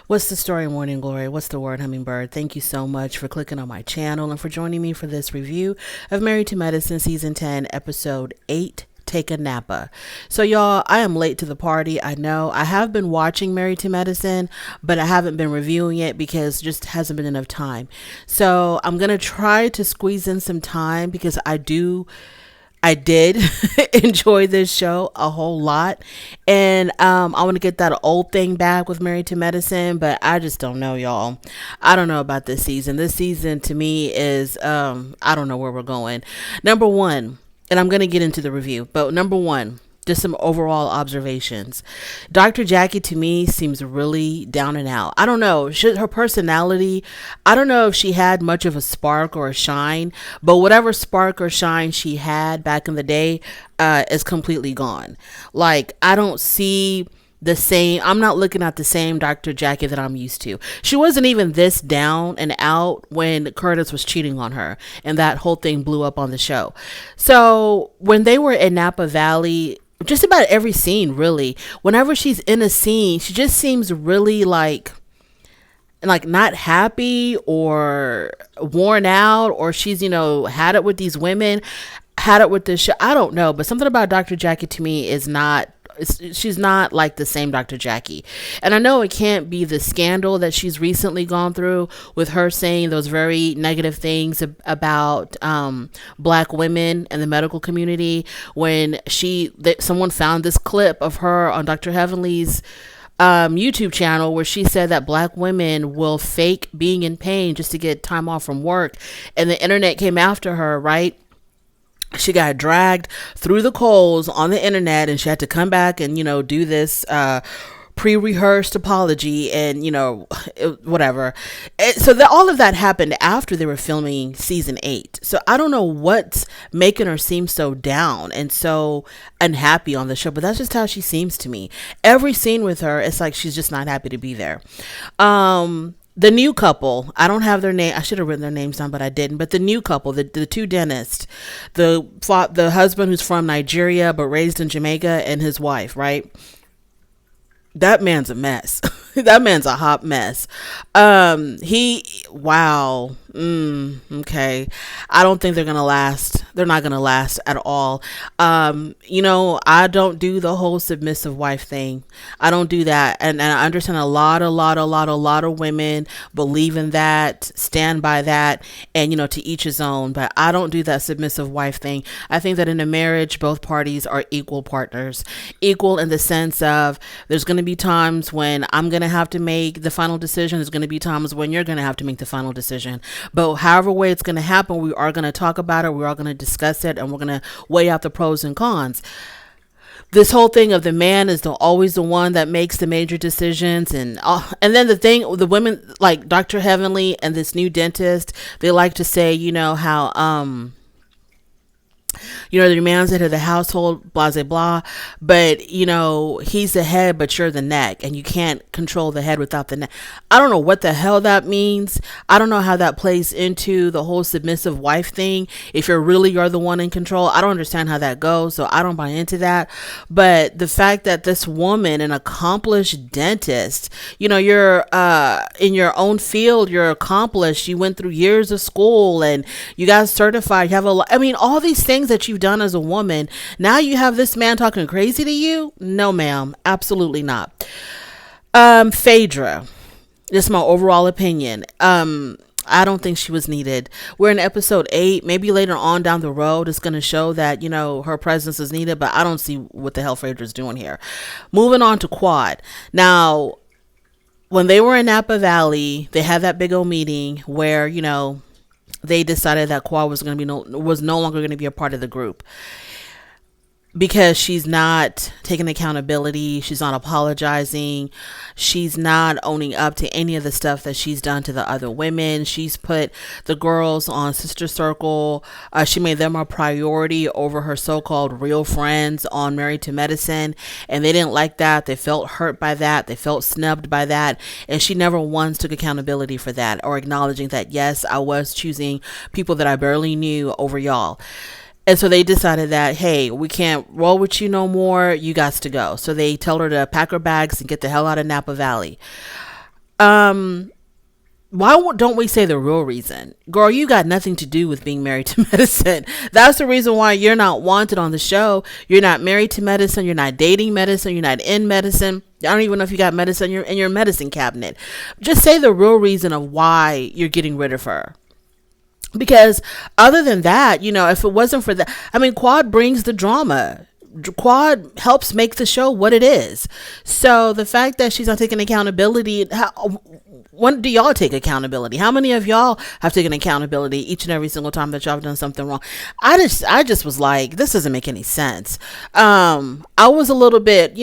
What's the story, Morning Glory? What's the word, Hummingbird? Thank you so much for clicking on my channel and for joining me for this review of Married to Medicine Season 10, Episode 8, Take a Napa. So, y'all, I am late to the party. I know I have been watching Married to Medicine, but I haven't been reviewing it because just hasn't been enough time. So, I'm going to try to squeeze in some time because I did enjoy this show a whole lot. And I want to get that old thing back with Married to Medicine, but I just don't know, y'all. I don't know about this season. This season to me is, I don't know where we're going. Number one, and I'm going to get into the review, but number one, just some overall observations. Dr. Jackie to me seems really down and out. I don't know. Her personality, I don't know if she had much of a spark or a shine, but whatever spark or shine she had back in the day is completely gone. Like, I don't see the same. I'm not looking at the same Dr. Jackie that I'm used to. She wasn't even this down and out when Curtis was cheating on her and that whole thing blew up on the show. So when they were in Napa Valley, just about every scene, really, whenever she's in a scene, she just seems really like not happy or worn out, or she's, had it with these women, had it with this show. I don't know, but something about Dr. Jackie to me is not, she's not like the same Dr. Jackie. And I know it can't be the scandal that she's recently gone through with her saying those very negative things about black women and the medical community when someone found this clip of her on Dr. Heavenly's YouTube channel where she said that black women will fake being in pain just to get time off from work, and the internet came after her, right? She got dragged through the coals on the internet, and she had to come back and, do this pre-rehearsed apology and, whatever. All of that happened after they were filming season 8. So I don't know what's making her seem so down and so unhappy on the show, but that's just how she seems to me. Every scene with her, it's like she's just not happy to be there. The new couple, I don't have their name. I should have written their names down, but I didn't. But the new couple, the two dentists, the husband who's from Nigeria but raised in Jamaica, and his wife, right? That man's a mess. That man's a hot mess. Wow. Okay. I don't think they're going to last. They're not going to last at all. I don't do the whole submissive wife thing. I don't do that. And I understand a lot of women believe in that, stand by that, and, to each his own. But I don't do that submissive wife thing. I think that in a marriage, both parties are equal partners. Equal in the sense of there's going to be times when I'm going to have to make the final decision. There's going to be times when you're going to have to make the final decision. But however way it's going to happen, we are going to talk about it. We are going to discuss it, and we're going to weigh out the pros and cons. This whole thing of the man is always the one that makes the major decisions, and then the women like Dr. Heavenly and this new dentist, they like to say, how the man's head of the household, blah, blah, blah. But, he's the head, but you're the neck, and you can't control the head without the neck. I don't know what the hell that means. I don't know how that plays into the whole submissive wife thing. If you're the one in control, I don't understand how that goes. So I don't buy into that. But the fact that this woman, an accomplished dentist, you're in your own field, you're accomplished. You went through years of school and you got certified. You have all these things that you've done as a woman. Now you have this man talking crazy to you? No, ma'am. Absolutely not. Phaedra, just my overall opinion. I don't think she was needed. We're in episode 8. Maybe later on down the road, it's going to show that, her presence is needed, but I don't see what the hell Phaedra's doing here. Moving on to Quad. Now, when they were in Napa Valley, they had that big old meeting where, they decided that Quad was no longer going to be a part of the group because she's not taking accountability. She's not apologizing. She's not owning up to any of the stuff that she's done to the other women. She's put the girls on Sister Circle. She made them a priority over her so-called real friends on Married to Medicine. And they didn't like that. They felt hurt by that. They felt snubbed by that. And she never once took accountability for that or acknowledging that, yes, I was choosing people that I barely knew over y'all. And so they decided that, hey, we can't roll with you no more. You got to go. So they told her to pack her bags and get the hell out of Napa Valley. Why don't we say the real reason? Girl, you got nothing to do with being married to medicine. That's the reason why you're not wanted on the show. You're not married to medicine. You're not dating medicine. You're not in medicine. I don't even know if you got medicine in your medicine cabinet. Just say the real reason of why you're getting rid of her. Because other than that, if it wasn't for that, Quad brings the drama. Quad helps make the show what it is. So the fact that she's not taking accountability, when do y'all take accountability? How many of y'all have taken accountability each and every single time that y'all have done something wrong? I just was like, this doesn't make any sense. I was a little bit,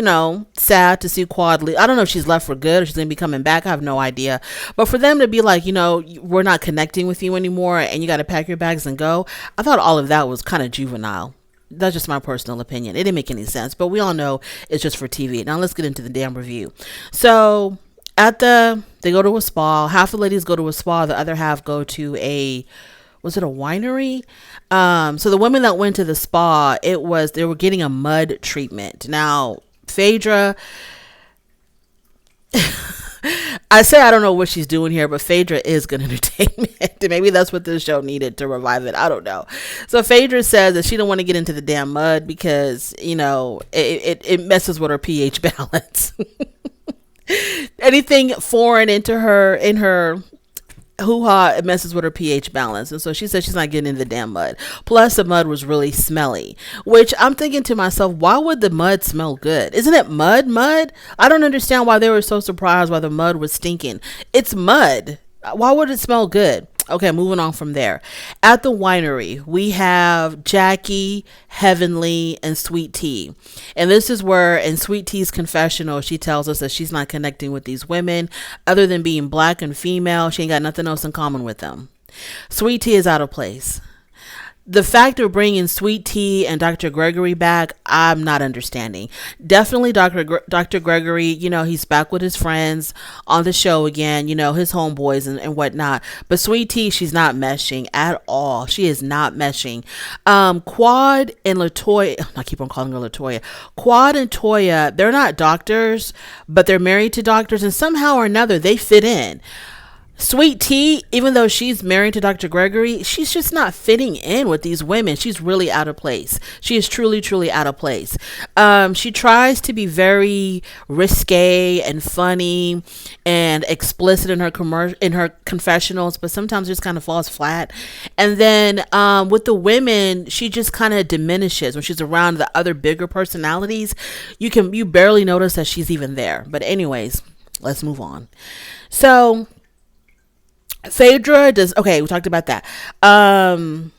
sad to see Quad leave. I don't know if she's left for good or she's going to be coming back. I have no idea. But for them to be like, we're not connecting with you anymore and you got to pack your bags and go. I thought all of that was kind of juvenile. That's just my personal opinion. It didn't make any sense, but we all know it's just for TV. Now let's get into the damn review. So they go to a spa. Half the ladies go to a spa. The other half go to was it a winery? So the women that went to the spa, they were getting a mud treatment. Now, Phaedra, I say I don't know what she's doing here, but Phaedra is good entertainment. Maybe that's what this show needed to revive it. I don't know. So Phaedra says that she don't want to get into the damn mud because, it messes with her pH balance. Anything foreign in her hoo-ha, it messes with her pH balance. And so she said she's not getting in the damn mud. Plus the mud was really smelly, which I'm thinking to myself, why would the mud smell good? Isn't it mud? I don't understand why they were so surprised why the mud was stinking. It's mud. Why would it smell good? Okay, moving on from there. At the winery, we have Jackie, Heavenly, and Sweet Tea. And this is where, in Sweet Tea's confessional, she tells us that she's not connecting with these women. Other than being black and female, she ain't got nothing else in common with them. Sweet Tea is out of place. The fact of bringing Sweet Tea and Dr. Gregory back, I'm not understanding. Definitely Dr. Gregory, he's back with his friends on the show again, his homeboys and whatnot. But Sweet Tea, she's not meshing at all. She is not meshing. Quad and LaToya, I keep on calling her LaToya. Quad and Toya, they're not doctors, but they're married to doctors, and somehow or another they fit in. Sweet Tea, even though she's married to Dr. Gregory, she's just not fitting in with these women. She's really out of place. She is truly, truly out of place. She tries to be very risque and funny and explicit in her confessionals, but sometimes just kind of falls flat. And then with the women, she just kind of diminishes when she's around the other bigger personalities. You barely notice that she's even there. But anyways, let's move on. So Phaedra we talked about that. The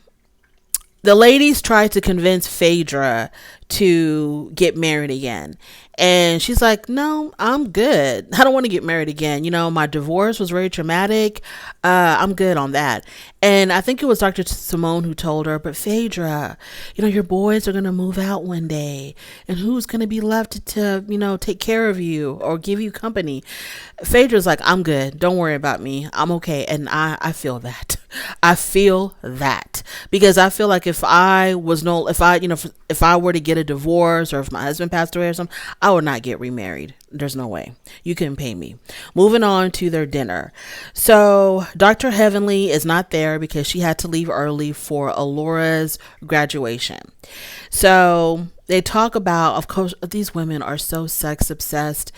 ladies tried to convince Phaedra to get married again. And she's like, no, I'm good. I don't want to get married again. My divorce was very traumatic. I'm good on that. And I think it was Dr. Simone who told her, but Phaedra, your boys are going to move out one day. And who's going to be left to take care of you or give you company? Phaedra's like, I'm good. Don't worry about me. I'm okay. And I feel that. I feel that because I feel like if I were to get a divorce or if my husband passed away or something, I would not get remarried. There's no way. You couldn't pay me. Moving on to their dinner. So Dr. Heavenly is not there because she had to leave early for Alora's graduation. So they talk about, of course, these women are so sex obsessed.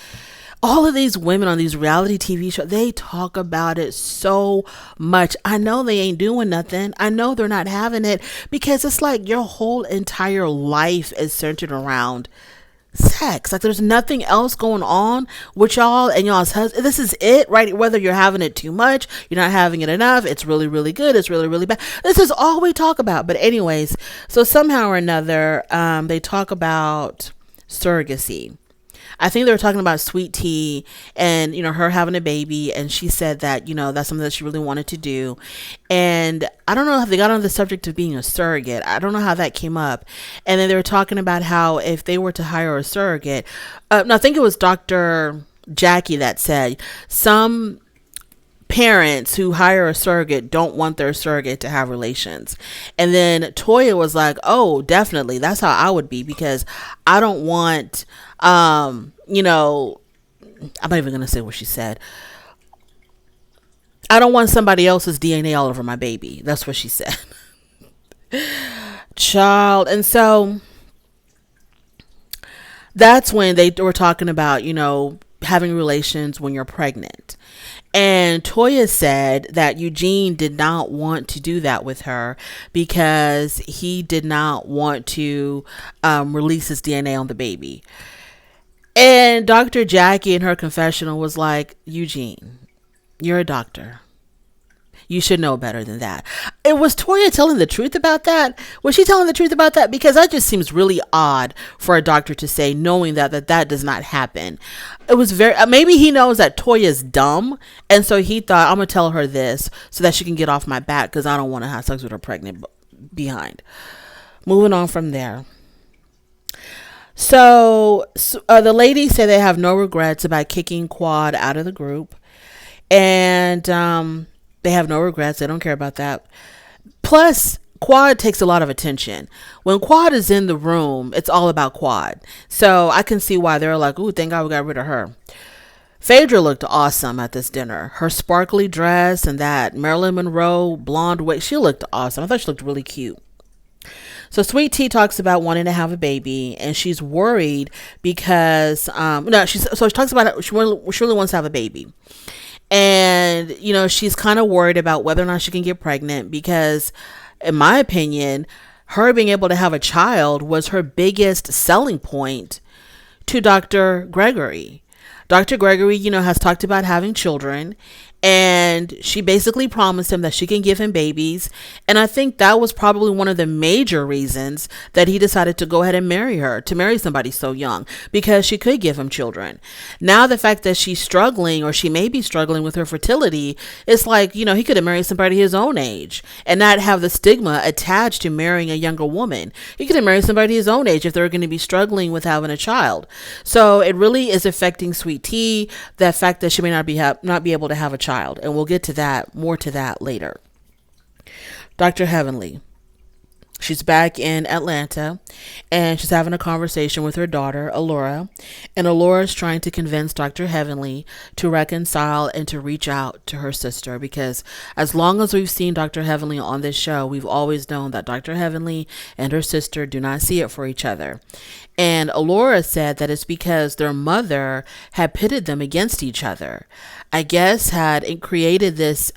All of these women on these reality TV shows, they talk about it so much. I know they ain't doing nothing. I know they're not having it because it's like your whole entire life is centered around sex. Like there's nothing else going on with y'all and y'all's husband. This is it, right? Whether you're having it too much, you're not having it enough, it's really, really good, it's really, really bad. This is all we talk about. But anyways, so somehow or another, they talk about surrogacy. I think they were talking about Sweet Tea and, her having a baby. And she said that, that's something that she really wanted to do. And I don't know how they got on the subject of being a surrogate. I don't know how that came up. And then they were talking about how if they were to hire a surrogate, no, I think it was Dr. Jackie that said some parents who hire a surrogate don't want their surrogate to have relations. And then Toya was like, oh, definitely. That's how I would be because I don't want, I'm not even going to say what she said. I don't want somebody else's DNA all over my baby. That's what she said. Child. And so that's when they were talking about, having relations when you're pregnant. And Toya said that Eugene did not want to do that with her because he did not want to release his DNA on the baby. And Dr. Jackie in her confessional was like, Eugene, you're a doctor. You should know better than that. It was Toya telling the truth about that? Was she telling the truth about that? Because that just seems really odd for a doctor to say, knowing that does not happen. It was very, maybe he knows that Toya's dumb. And so he thought, I'm going to tell her this so that she can get off my back because I don't want to have sex with her pregnant behind. Moving on from there. So the ladies say they have no regrets about kicking Quad out of the group. And they have no regrets. They don't care about that. Plus, Quad takes a lot of attention. When Quad is in the room, it's all about Quad. So I can see why they're like, ooh, thank God we got rid of her. Phaedra looked awesome at this dinner. Her sparkly dress and that Marilyn Monroe blonde wig, she looked awesome. I thought she looked really cute. So Sweet Tea talks about wanting to have a baby, and she's worried because she talks about she really wants to have a baby. And, she's kind of worried about whether or not she can get pregnant because, in my opinion, her being able to have a child was her biggest selling point to Dr. Gregory. Dr. Gregory, has talked about having children, and she basically promised him that she can give him babies. And I think that was probably one of the major reasons that he decided to go ahead and marry her, to marry somebody so young, because she could give him children. Now, the fact that she's struggling, or she may be struggling with her fertility, it's like, he could have married somebody his own age and not have the stigma attached to marrying a younger woman. He could have married somebody his own age if they're going to be struggling with having a child. So it really is affecting Sweet Tea, the fact that she may not be able to have a child. And we'll get to more to that later. Dr. Heavenly. She's back in Atlanta, and she's having a conversation with her daughter, Alora. And Alora is trying to convince Dr. Heavenly to reconcile and to reach out to her sister, because as long as we've seen Dr. Heavenly on this show, we've always known that Dr. Heavenly and her sister do not see it for each other. And Alora said that it's because their mother had pitted them against each other. I guess it created this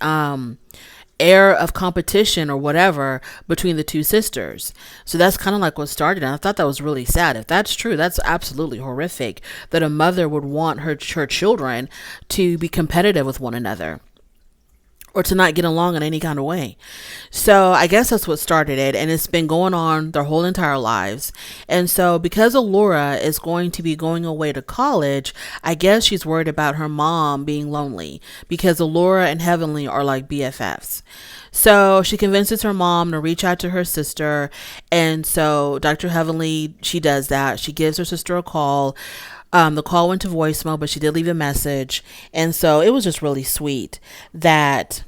air of competition or whatever between the two sisters. So that's kind of like what started. And I thought that was really sad. If that's true, that's absolutely horrific that a mother would want her children to be competitive with one another, or to not get along in any kind of way. So I guess that's what started it, and it's been going on their whole entire lives. And so because Alora is going to be going away to college, I guess she's worried about her mom being lonely, because Alora and Heavenly are like BFFs. So she convinces her mom to reach out to her sister. And so Dr. Heavenly, she does that. She gives her sister a call. The call went to voicemail, but she did leave a message. And so it was just really sweet that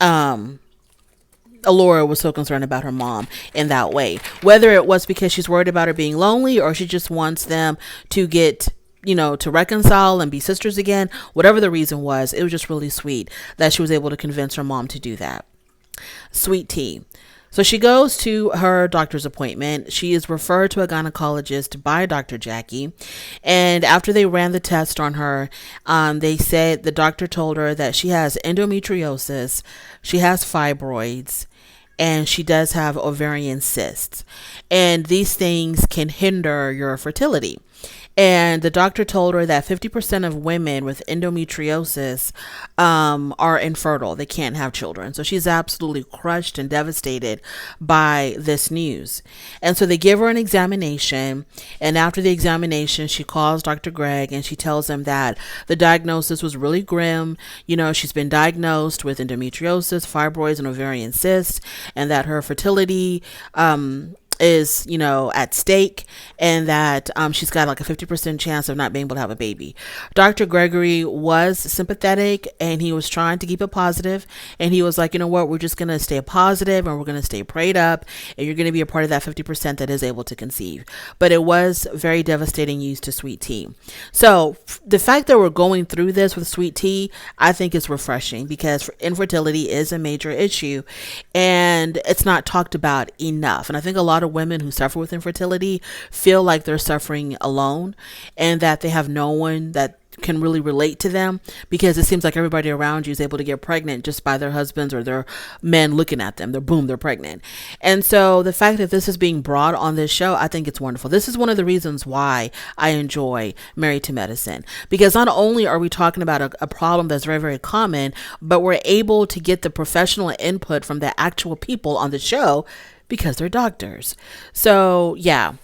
Alora was so concerned about her mom in that way. Whether it was because she's worried about her being lonely, or she just wants them to get, to reconcile and be sisters again, whatever the reason was, it was just really sweet that she was able to convince her mom to do that. Sweet Tea. So she goes to her doctor's appointment. She is referred to a gynecologist by Dr. Jackie. And after they ran the test on her, they said the doctor told her that she has endometriosis, she has fibroids, and she does have ovarian cysts. And these things can hinder your fertility. And the doctor told her that 50% of women with endometriosis are infertile. They can't have children. So she's absolutely crushed and devastated by this news. And so they give her an examination. And after the examination, she calls Dr. Greg and she tells him that the diagnosis was really grim. She's been diagnosed with endometriosis, fibroids, and ovarian cysts, and that her fertility is, at stake, and that she's got like a 50% chance of not being able to have a baby. Dr. Gregory was sympathetic, and he was trying to keep it positive, and he was like, you know what, we're just going to stay positive, and we're going to stay prayed up, and you're going to be a part of that 50% that is able to conceive. But it was very devastating news to Sweet Tea. So the fact that we're going through this with Sweet Tea, I think is refreshing, because infertility is a major issue, and it's not talked about enough. And I think a lot of women who suffer with infertility feel like they're suffering alone, and that they have no one that can really relate to them, because it seems like everybody around you is able to get pregnant just by their husbands or their men looking at them. They're pregnant. And so the fact that this is being brought on this show, I think it's wonderful. This is one of the reasons why I enjoy Married to Medicine, because not only are we talking about a problem that's very, very common, but we're able to get the professional input from the actual people on the show, because they're doctors. So yeah,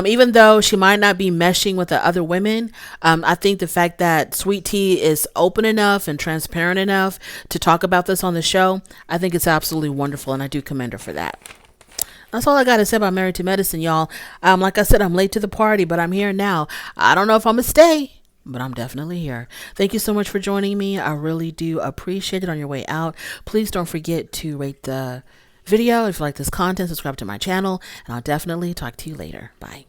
even though she might not be meshing with the other women, I think the fact that Sweet Tea is open enough and transparent enough to talk about this on the show, I think it's absolutely wonderful, and I do commend her for that. That's all I got to say about Married to Medicine, y'all. Like I said, I'm late to the party, but I'm here now. I don't know if I'm going to stay, but I'm definitely here. Thank you so much for joining me. I really do appreciate it. On your way out, please don't forget to rate the video if you like this content, subscribe to my channel, and I'll definitely talk to you later. Bye.